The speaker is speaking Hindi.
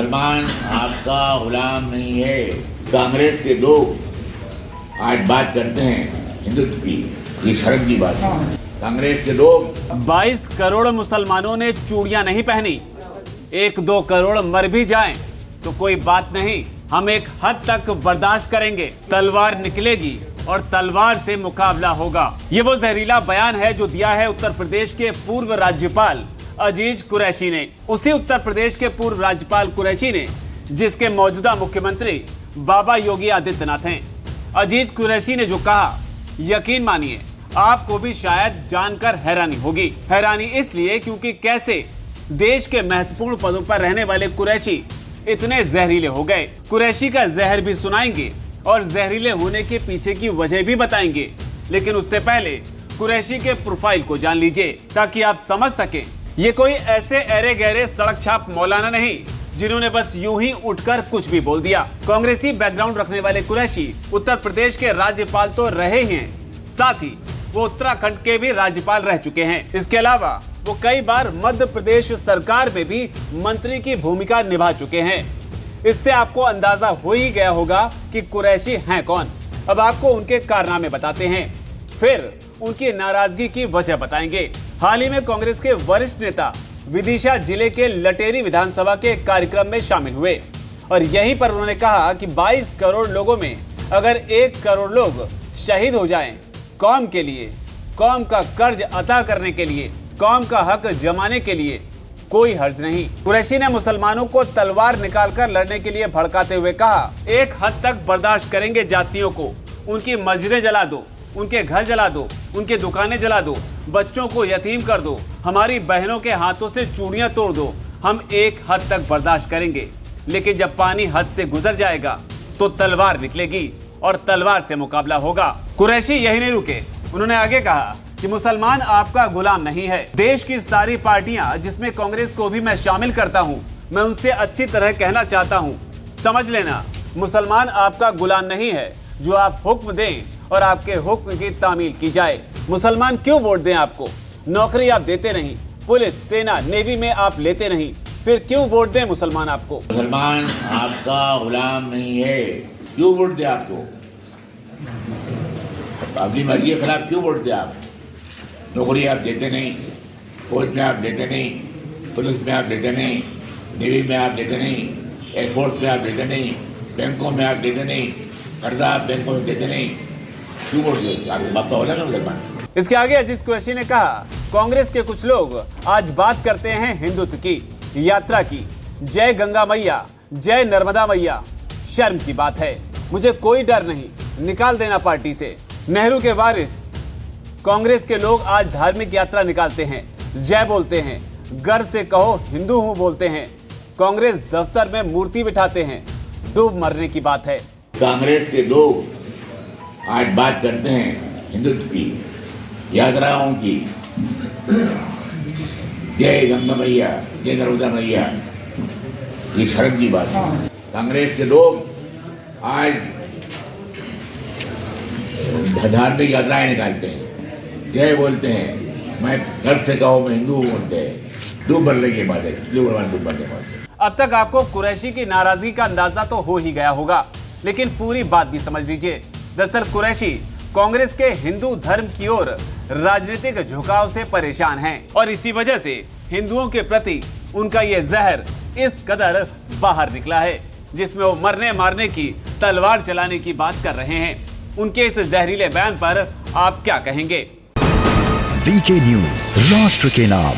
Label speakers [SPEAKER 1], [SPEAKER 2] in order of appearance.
[SPEAKER 1] मुसलमान आपका गुलाम नहीं है। कांग्रेस के लोग आज बात करते हैं हिंदुत्व की, ये शर्म की बात है। कांग्रेस के लोग
[SPEAKER 2] 22 करोड़ मुसलमानों ने चूड़ियां नहीं पहनी, 1-2 करोड़ मर भी जाएं तो कोई बात नहीं, हम एक हद तक बर्दाश्त करेंगे। तलवार निकलेगी और तलवार से मुकाबला होगा। ये वो जहरीला बयान है जो दिया है उत्तर प्रदेश के पूर्व राज्यपाल अजीज कुरैशी ने। उसी उत्तर प्रदेश के पूर्व राज्यपाल कुरैशी ने जिसके मौजूदा मुख्यमंत्री बाबा योगी आदित्यनाथ हैं। अजीज कुरैशी ने जो कहा, यकीन मानिए आपको भी शायद जानकर हैरानी होगी। हैरानी इसलिए क्योंकि कैसे देश के महत्वपूर्ण पदों पर रहने वाले कुरैशी इतने जहरीले हो गए। कुरैशी का जहर भी सुनाएंगे और जहरीले होने के पीछे की वजह भी बताएंगे, लेकिन उससे पहले कुरैशी के प्रोफाइल को जान लीजिए ताकि आप समझ सकें ये कोई ऐसे अरे गहरे सड़क छाप मौलाना नहीं जिन्होंने बस यूं ही उठकर कुछ भी बोल दिया। कांग्रेसी बैकग्राउंड रखने वाले कुरैशी उत्तर प्रदेश के राज्यपाल तो रहे ही हैं, साथ ही वो उत्तराखंड के भी राज्यपाल रह चुके हैं। इसके अलावा वो कई बार मध्य प्रदेश सरकार में भी मंत्री की भूमिका निभा चुके हैं। इससे आपको अंदाजा हो ही गया होगा कि कुरैशी हैं कौन। अब आपको उनके कारनामे बताते हैं, फिर उनकी नाराजगी की वजह बताएंगे। हाल ही में कांग्रेस के वरिष्ठ नेता विदिशा जिले के लटेरी विधानसभा के कार्यक्रम में शामिल हुए और यहीं पर उन्होंने कहा कि 22 करोड़ लोगों में अगर 1 करोड़ लोग शहीद हो जाएं कौम के लिए, कौम का कर्ज अता करने के लिए, कौम का हक जमाने के लिए, कोई हर्ज नहीं। कुरैशी ने मुसलमानों को तलवार निकालकर लड़ने के लिए भड़काते हुए कहा, एक हद तक बर्दाश्त करेंगे जातियों को, उनकी मस्जिदें जला दो, उनके घर जला दो, उनके दुकानें जला दो, बच्चों को यतीम कर दो, हमारी बहनों के हाथों से चूड़ियां तोड़ दो, हम एक हद तक बर्दाश्त करेंगे, लेकिन जब पानी हद से गुजर जाएगा तो तलवार निकलेगी और तलवार से मुकाबला होगा। कुरैशी यही नहीं रुके, उन्होंने आगे कहा कि मुसलमान आपका गुलाम नहीं है। देश की सारी पार्टियां जिसमें कांग्रेस को भी मैं शामिल करता हूं, मैं उनसे अच्छी तरह कहना चाहता हूं, समझ लेना मुसलमान आपका गुलाम नहीं है जो आप हुक्म दें और आपके हुक्म की तामील की जाए। मुसलमान क्यों वोट दें आपको? नौकरी आप देते नहीं, पुलिस, सेना, नेवी में आप लेते नहीं, फिर क्यों वोट दें मुसलमान आपको?
[SPEAKER 1] मुसलमान आपका गुलाम नहीं है, क्यों वोट दे आपको? आपकी मर्जी के खिलाफ क्यों वोट दे आप? नौकरी आप देते नहीं, फौज में आप देते नहीं, पुलिस में आप देते नहीं, नेवी में आप देते नहीं, एयरफोर्स में आप देते नहीं, बैंकों में आप देते नहीं, कर्जा आप बैंकों में देते नहीं, क्यों वोट दे? आपको बात हो ना मुसलमान।
[SPEAKER 2] इसके आगे अजीज कुरैशी ने कहा, कांग्रेस के कुछ लोग आज बात करते हैं हिंदुत्व की, यात्रा की, जय गंगा मैया, जय नर्मदा मैया। शर्म की बात है, मुझे कोई डर नहीं, निकाल देना पार्टी से। नेहरू के वारिस कांग्रेस के लोग आज धार्मिक यात्रा निकालते हैं, जय बोलते हैं, गर्व से कहो हिंदू हूं बोलते हैं, कांग्रेस दफ्तर में मूर्ति बिठाते हैं, डूब मरने की बात है।
[SPEAKER 1] कांग्रेस के लोग आज बात करते हैं हिंदुत्व की, यात्राओं की, जय गंगा मैया, जय नर्मदा मैया, ये शर्म की बात है। कांग्रेस के लोग आज धार्मिक यात्राएं निकालते हैं, जय बोलते हैं, मैं गर्व से कहो मैं हिंदू हूँ बोलते हैं, डूब मरने की बात है, डूब मरने की बात है।
[SPEAKER 2] अब तक आपको कुरैशी की नाराजगी का अंदाजा तो हो ही गया होगा, लेकिन पूरी बात भी समझ लीजिए। दरअसल कुरैशी कांग्रेस के हिंदू धर्म की ओर राजनीतिक झुकाव से परेशान हैं और इसी वजह से हिंदुओं के प्रति उनका ये जहर इस कदर बाहर निकला है, जिसमें वो मरने मारने की, तलवार चलाने की बात कर रहे हैं। उनके इस जहरीले बयान पर आप क्या कहेंगे?
[SPEAKER 3] वीके न्यूज, राष्ट्र के नाम।